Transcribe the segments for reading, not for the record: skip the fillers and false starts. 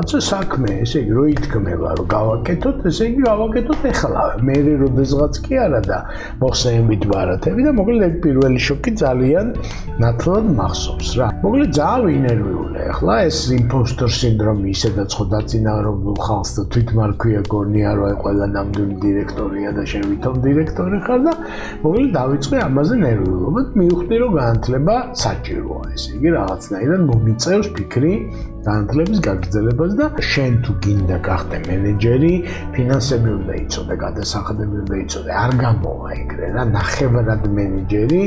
რაღაცა საქმე, ესე იგი რო ითქმება რომ გავაკეთოთ, ესე იგი გავაკეთოთ ეხლავე. მე როდესღაც კი არა და მოხსენებით ბარათები და მოკლედ ეგ პირველი შოკი ძალიან ნათლად მახსოვს რა. მოკლედ ძალიან ვინერვიულია ახლა ეს იმპოსტორ სინდრომი ისედაც ხო დაწინაურებულ ხალხს და თვითმარქვია გონია რომ აი ყველა ნამდვილი დირექტორია და შენ ვითომ დირექტორი ხარ და მოკლედ დავიწყე ამაზე ნერვიულობა და მივხვდი რომ განათლება საჭიროა ესე იგი რაღაცნაირად მომიწევს ფიქრი განათლების გაგრძელებას და შენ თუ გინდა გახდე მენეჯერი, ფინანსები უნდა იცოდე, გადასახადები უნდა იცოდე, არ გამოვა ეგრე რა, ნახევრად მენეჯერი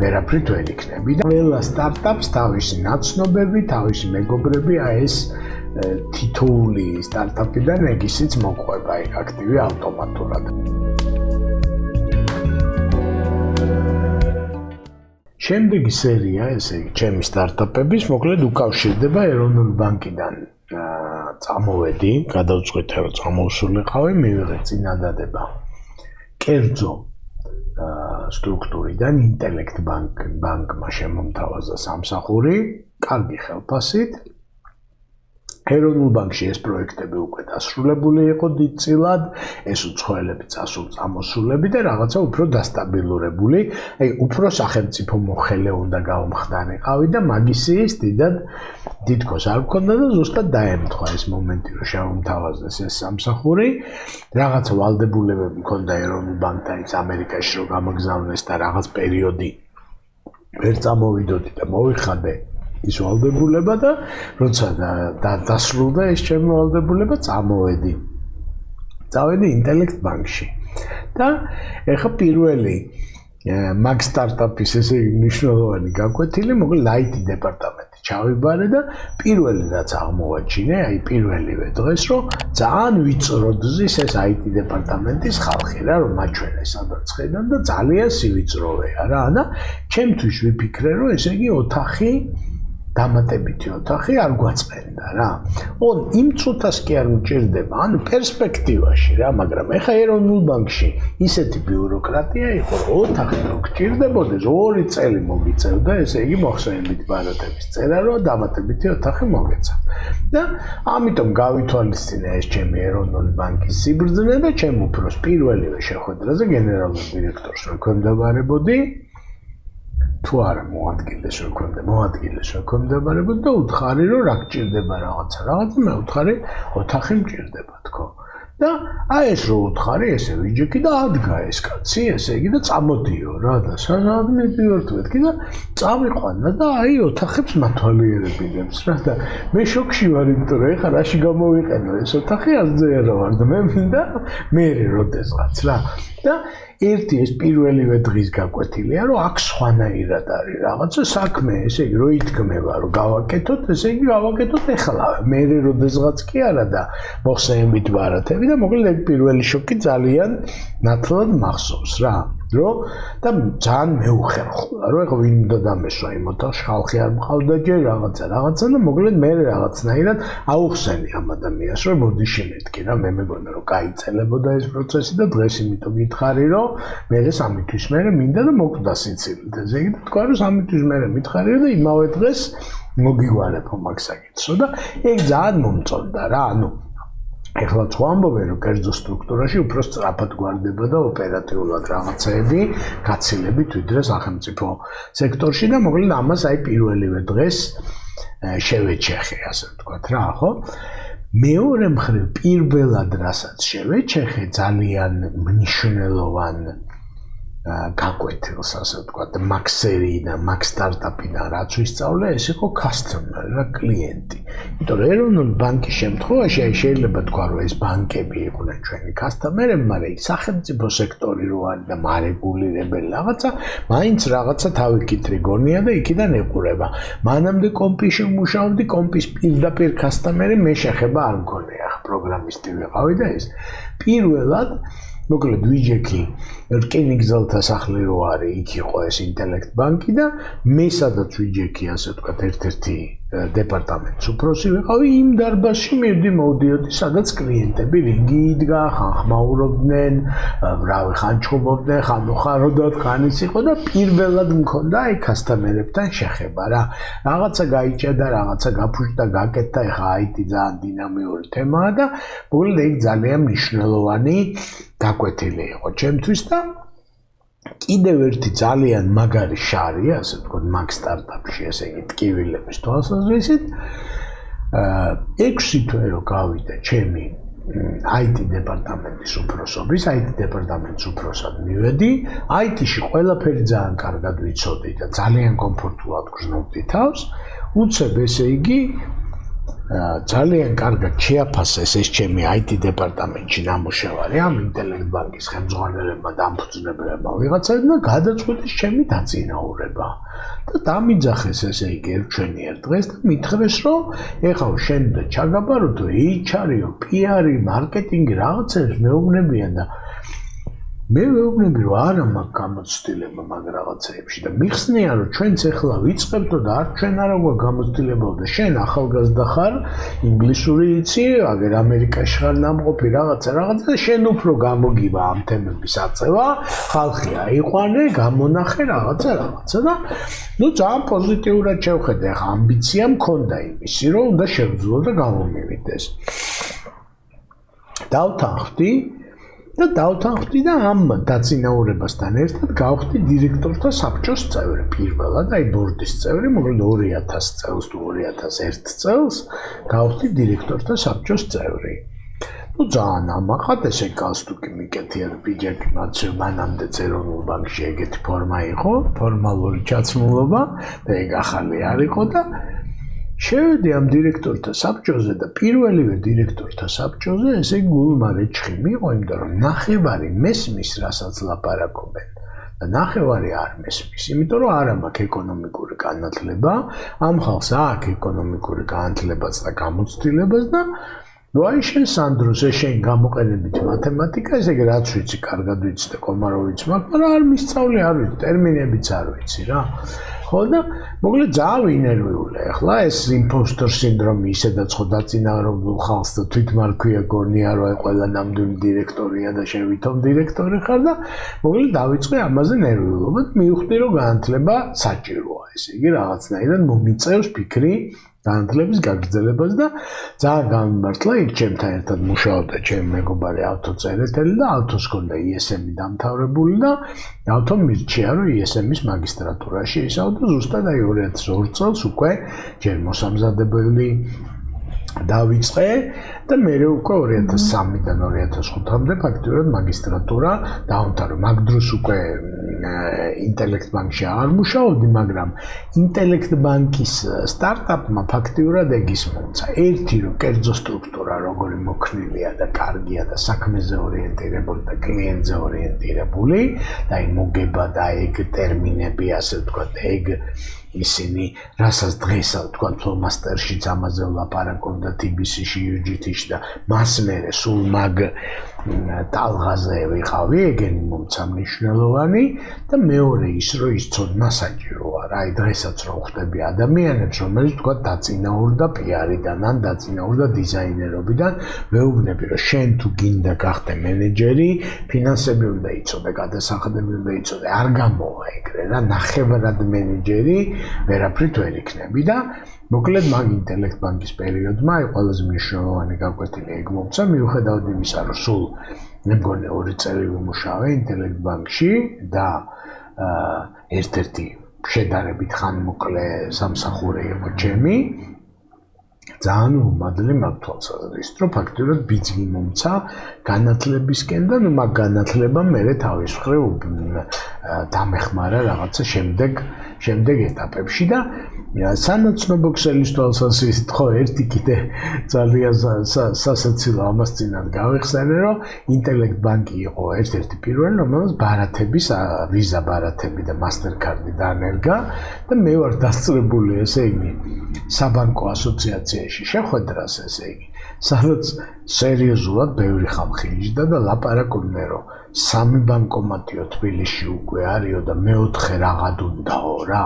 ვერაფრით ვერ იქნები და ყველა სტარტაპს თავისი ნაცნობები, თავისი მეგობრები აი ეს თითოეული სტარტაპიდან ეგისიც მოყვება ეგ აქტივი ავტომატურად. შემდეგი სერია, ესე იგი, ჩემი სტარტაპების, მოკლედ უკავშირდება ეროვნული ბანკიდან წამოვედი, გადავწყვიტე რომ წამოვსულიყავი, მივიღე წინადადება კერძო სტრუქტურიდან ინტელექტ ბანკმა შემომთავაზა სამსახური, კარგი ხელფასით. ეროვნულ ბანკში ეს პროექტები უკვე დასრულებული იყო დიდწილად, ეს უცხოელები წამოსულები და რაღაცა უფრო დასტაბილურებული, აი უფრო სახელმწიფო მოხელე უნდა გავმხდარიყავი და მაგისიის დიდქოს არ მქონდა და ზუსტად დაემთხვა ეს მომენტი, რომ შემომთავაზეს ეს სამსახური. რაღაცა ვალდებულებები მქონდა ეროვნულ ბანკთან ის ამერიკაში რომ გამოგზავნეს და რაღაც პერიოდი ვერ წამოვიდოდი და მოვიხადე ის ვალდებულება და როცა დასრულდა ეს ჩემი ვალდებულება წავედი ინტელექტ ბანკში და ეხა პირველი მაგ სტარტაპის ესე იგი მნიშვნელოვანი გაკვეთილი მოკლედ IT დეპარტამენტი ჩავიბარე და პირველი რაც აღმოვაჩინე აი პირველივე დღეს რომ ძალიან ვიწროძის ეს IT დეპარტამენტის ხალხი რა რომ მაჩვენე სადაც ხედან და ძალიან სივიწროვეა რა და ჩემთვის ვიფიქრე რომ ესე იგი ოთახი დამატებითი ოთახი არ გვაწმენდა რა. იმ წუთას კი არ მჭირდება, ანუ პერსპექტივაში რა, მაგრამ ეხა ეროვნულ ბანკში ისეთი ბიუროკრატია იყო, რომ ოთახი რო გჭირდებოდეს 2 წელი მოგიწევდა, ესე იგი მოხსენებით ბარათების წერა, რომ დამატებითი ოთახი მოგეცა. და ამიტომ გავითვალისწინე ეს ჩემი ეროვნული ბანკის სიბრძნე და ჩემ უფროს პირველივე შეხვედრაზე გენერალურ დირექტორს რო ექვემდებარებოდი თუ არა მოადგილეს რო ექვემდებარებოდი და უთხარი რომ რა გჭირდება რაღაცა მე უთხარი ოთახი მჭირდება თქო და აი ეს რო უთხარი ესე ვიჯექი და ადგა ეს კაცი ესე იგი და წამოდიო რა და სადმე მეთქი და წავიყვანა და აი ოთახებს მათვალიერებინებს რა და მე შოქში ვარ იმიტომ რომ ეხლა რაში გამოვიყენო ეს ოთახი აზრზე რა ვარ და მე მინდა მე როდესღაც რა და ერთი ეს პირველივე დღის გაკვეთილია რომ აქ სხვანაირად არის რაღაცა საქმე ესე იგი რო ითქმება რომ გავაკეთოთ ესე იგი გავაკეთოთ ეხლავე მე როდესღაც კი არა და მოხსენებით ბარათები და მოკლედ ეგ პირველი შოკი ძალიან ნათლად მახსოვს რა რომ და ძალიან მეუხერხულა რომ ეხლა ვინ უნდა დამესვა იმ ოთახში ხალხი არ მყავდა ჯერ რაღაცა და მოკლედ მე რაღაცნაირად აუხსენი ამ ადამიანს რომ მოდი შემეთქი რა მე მეგონა რომ გაიწელებოდა ეს პროცესი და დღეს იმიტომ გითხარი რომ მე 3 თვის მერე მინდა და მოკვდა სიცილით ესე იგი და თქვა რომ 3 თვის მერე მითხარია და იმავე დღეს მოგიგვარებო მაგ საკითხსო და ეგ ძალიან მომწონდა რა ანუ ეხლა თუ ამბობენ რომ კერძო სტრუქტურაში უფრო სწრაფად გვარდება და ოპერატიულად რაღაცეები გაცილებით ვიდრე სახელმწიფო სექტორში და მოკლედ ამას აი პირველივე დღეს შევეჩეხე ასე ვთქვათ რა ხო მეორე მხრივ პირველად რასაც შევეჩეხე ძალიან მნიშვნელოვან გაკვეთილს ასე ვთქვათ მაგ სერიიდან მაგ სტარტაპიდან რაც ვისწავლე ეს იყო customer რა კლიენტი იმიტომ რომ ეროვნული ბანკის შემთხვევაში აი შეიძლება თქვა რომ ეს ბანკები იყვნენ ჩვენი customer-ები მაგრამ ის სახელმწიფო სექტორი რო არის და მარეგულირებელი რაღაცა მაინც რაღაცა თავი კიტრი გონია და იქიდან ეყურება მანამდე კომპიში მუშაობდი კომპის პირდაპირ customer-ი მე შეხება არ მქონია ახ პროგრამისტი ვიყავი და ეს პირველად მოკლედ ვიჯექი რკინიგზელთა სახლი რო არის იქ იყო ეს ინტელექტ ბანკი და მე სადაც ვიჯექი ასე ვთქვათ ერთ-ერთი დეპარტამენტის უფროსი ვიყავი, იმ დარბაზში მოვდიოდი, სადაც კლიენტები რიგი იდგა, ხანხმაურობდნენ, ხან ჩხუბობდნენ, ხან უხაროდათ, ხან ის იყო და პირველად მქონდა აი კასტომერებთან შეხება რა. რაღაცა გაიჭედა, რაღაცა გაფუჭდა, გაკეთდა, ეხა IT ძალიან დინამიური თემაა და მოკლედ ეგ ძალიან მნიშვნელოვანი გაკვეთილი იყო ჩემთვის და კიდევ ერთი ძალიან მაგარი შარი, ასე ვთქვათ, მაგ სტარტაპში, ესე იგი ტკივილების თვალსაზრისით, 6 თვე რო გავიდა ჩემი IT დეპარტამენტის უფროსობის, IT დეპარტამენტის უფროსად მივედი, IT-ში ყველაფერი ძალიან კარგად ვიცოდი და ძალიან კომფორტულად გრძნობდი თავს, უცებ ესე იგი ძალიან კარგად შეაფასეს ეს ჩემი IT დეპარტამენტში ნამუშევარი ამ ინტელექტ ბანკის ხელმძღვანელებმა და ამფუძნებლებმა ვიღაცებმა გადაწყვიტეს ჩემი დაწინაურება და დამიძახეს ესე იგი ერთჩვენიერ დღეს და მითხრეს რომ ეხლა შენ და ჩაგაბაროთ HR-იო, PR-ი, მარკეტინგი რაღაცებს მეუბნებიან და მე ვეუბნები რომ არა მაქვს გამოცდილება მაგ რაღაცეებში და მიხსნიან რომ ჩვენც ახლა ვიწყებთ და არ ჩვენ არა გვაქვს გამოცდილება და შენ ახალგაზრდა ხარ, ინგლისური იცი, აგერ ამერიკაში ხარ ნამყოფი რაღაცა და შენ უფრო გამოგივა ამ თემების აწევა, ხალხი აიყვანე, გამონახე რაღაცა და ნუ ძალიან პოზიტიურად შევხედე, ახლა ამბიცია მქონდა იმისი რომ უნდა შევძლო და გამომივიდეს. დავთანხმდი და ამ დაწინაურებასთან ერთად გავხდი დირექტორთა საბჭოს წევრი პირველად, აი ბორდის წევრი, მოკლედ 2000 წელს თუ 2001 წელს გავხდი დირექტორთა საბჭოს წევრი. ნუ ძალიან ამაყად ესე გალსტუკი მიკეთია და პიჯაკი მაცევ მანამდე ეროვნულ ბანკში ეგეთი ფორმა იყო, ფორმალური ჩაცმულობა და ეგ ახალი არ იყო და შევედი ამ დირექტორთა საბჭოზე და პირველივე დირექტორთა საბჭოზე ესე გულმარეჩხი მიიღო, იმიტომ რომ ნახევარი მესმის, რასაც ლაპარაკობენ და ნახევარი არ მესმის, იმიტომ რომ არ მაქვს ეკონომიკური განათლება, ამ ხალხს აქვს ეკონომიკური განათლებაც და გამოცდილებაც და ნუ აი შენ სანდროს შენ გამოყენებით მათემატიკა, ესე იგი რაც ვიცი, კარგად ვიცი და კომარავიც მაქვს, მაგრამ არ მისწავლე, არ ვიცი, ტერმინებიც არ ვიცი რა. ხო და მოკლედ ძალიან ვინერვიულია ახლა ეს იმპოსტორ სინდრომი ისედაც ხო დაწინაურებულ ხალხს და თვითმარქვია გონია რომ ყველა ნამდვილი დირექტორია და შენ ვითომ დირექტორი ხარ და მოკლედ დავიწყე ამაზე ნერვიულობა და მივხვდი რომ განათლება საჭიროა, ესე იგი რაღაცნაირად მომიწევს ფიქრი განათლების გაგრძელებას და ძალიან გამიმართლა იქ ჩემთან ერთად მუშაობდა ჩემი მეგობარი ავტოწერეთელი და ავტოს ჰქონდა ISM-ი დამთავრებული და ავტომ მირჩია რომ ISM-ის მაგისტრატურაში ისაუბრა ზუსტად აი 2002 წელს უკვე ჯერ მოსამზადებელი დავიწყე და მე უკვე 2003-დან 2005-მდე ფაქტიურად მაგისტრატურა დაამთავრე. მაგ დროს უკვე ინტელექტ ბანკში აღარ მუშაობდი, მაგრამ ინტელექტ ბანკის სტარტაპმა ფაქტიურად ეგის მომცა. ერთი რომ კერძო სტრუქტურა როგორი მოქნილია და კარგია და საქმეზე ორიენტირებული და კლიენტზე ორიენტირებული და აი მოგება და ეგ ტერმინები ასე ვთქვათ, ეგ ისინი რასაც დღეს ვთქვათ ფლომასტერშიც ამაზე ვლაპარაკობდა TBC-ში, UGT-ში და მას მერე სულ მაგ ტალღაზე ვიყავი, ეგენი მომცა მნიშვნელოვანი და მეორე ის რომ ის ცოდნა საჭიროა რა, აი დღესაც რომ ხვდები ადამიანებს, რომელიც ვთქვათ დაწინაურდა PR-დან ან დაწინაურდა დიზაინერობიდან, მეუბნები რომ შენ თუ გინდა გახდე მენეჯერი, ფინანსები უნდა იცოდე, გადასახადები უნდა იცოდე, არ გამოვა ეგრე რა, ნახევრად მენეჯერი ვერაფრით ვერ იქნები და მოკლედ მაგ ინტელექტ ბანკის პერიოდმა აი ყველაზე მნიშვნელოვანი გაკვეთილი ეგ მომცა, მიუხედავად იმისა, რომ სულ მე მგონი 2 წელი ვიმუშავე ინტელექტ ბანკში და ერთ-ერთი შედარებით ხანმოკლე სამსახური იყო ჩემი, ძალიან უმადლი მაგ თვალსაზრისით, რომ ფაქტიურად ბიძგი მომცა განათლებისკენ და ნუ მაგ განათლებამ მერე თავის მხრივ დამეხმარა რაღაცა შემდეგ ეტაპებში და სანაცნობო ქსელის თვალსაზრისით ხო ერთი კიდე ძალიან სასაცილო ამას წინათ გავიხსენე, რომ ინტელექტ ბანკი იყო ერთ-ერთი პირველი, რომელსაც ბარათების ვიზა ბარათები და მასტერკარდი დანერგა და მე ვარ დასწრებული ესე იგი საბანკო ასოციაციაში შეხვედრას, ესე იგი სადაც სერიოზულად ბევრი ხალხი იჯდა და ლაპარაკობდნენ, რომ 3 ბანკომატიო თბილისში უკვე არისო და მეოთხე რაღაც უნდაო რა.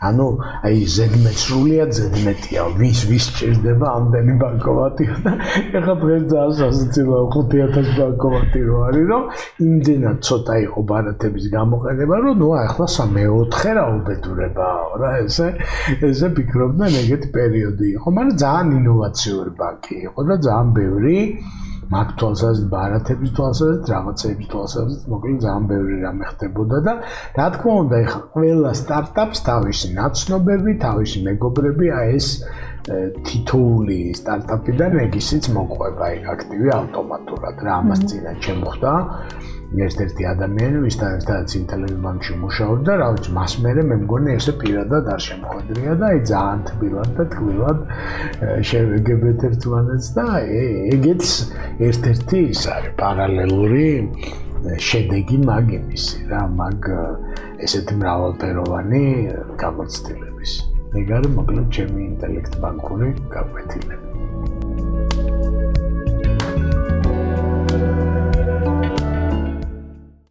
ანუ აი ზედმეტ სრულიად ზედმეტია ვის სჭირდება ამდენი ბანკომატიო და ეხლა დღეს ძალიან სასაცილოა 5000 ბანკომატი რო არის რომ იმდენად ცოტა იყო ბარათების გამოყენება რომ ნუ ახლა მეოთხე რა უბედურებაა რა ესე ფიქრობდნენ ეგეთი პერიოდი იყო მაგრამ ძალიან ინოვაციური ბანკი იყო და ძალიან ბევრი მაგ თვალსაზრისით ბარათების თვალსაზრისით რაღაცების თვალსაზრისით მოკლედ ძალიან ბევრი რამე ხდებოდა და რა თქმა უნდა ეხლა ყველა სტარტაპს თავისი ნაცნობები, თავისი მეგობრები აი ეს თითოეული სტარტაპიდან რეგისტრიც მოყვება იქ აქტივი ავტომატურად რა ამას წინა შემოხდა ერთ-ერთი ადამიანი ვისთან ერთადაც ინტელექტ ბანკში მუშაობდა რა ვიცი მას მერე მე მგონი ესე პირადად არ შემოხვედრია და აი ძალიან თბილად და თბილად შევეგებეთ ერთმანეთს და ეგეც ერთ-ერთი ის არის პარალელური შედეგი მაგ იმისი რა მაგ ესეთი მრავალფეროვანი გამოცდილების ეგ არის მოკლედ ჩემი ინტელექტ ბანკური გაკვეთილება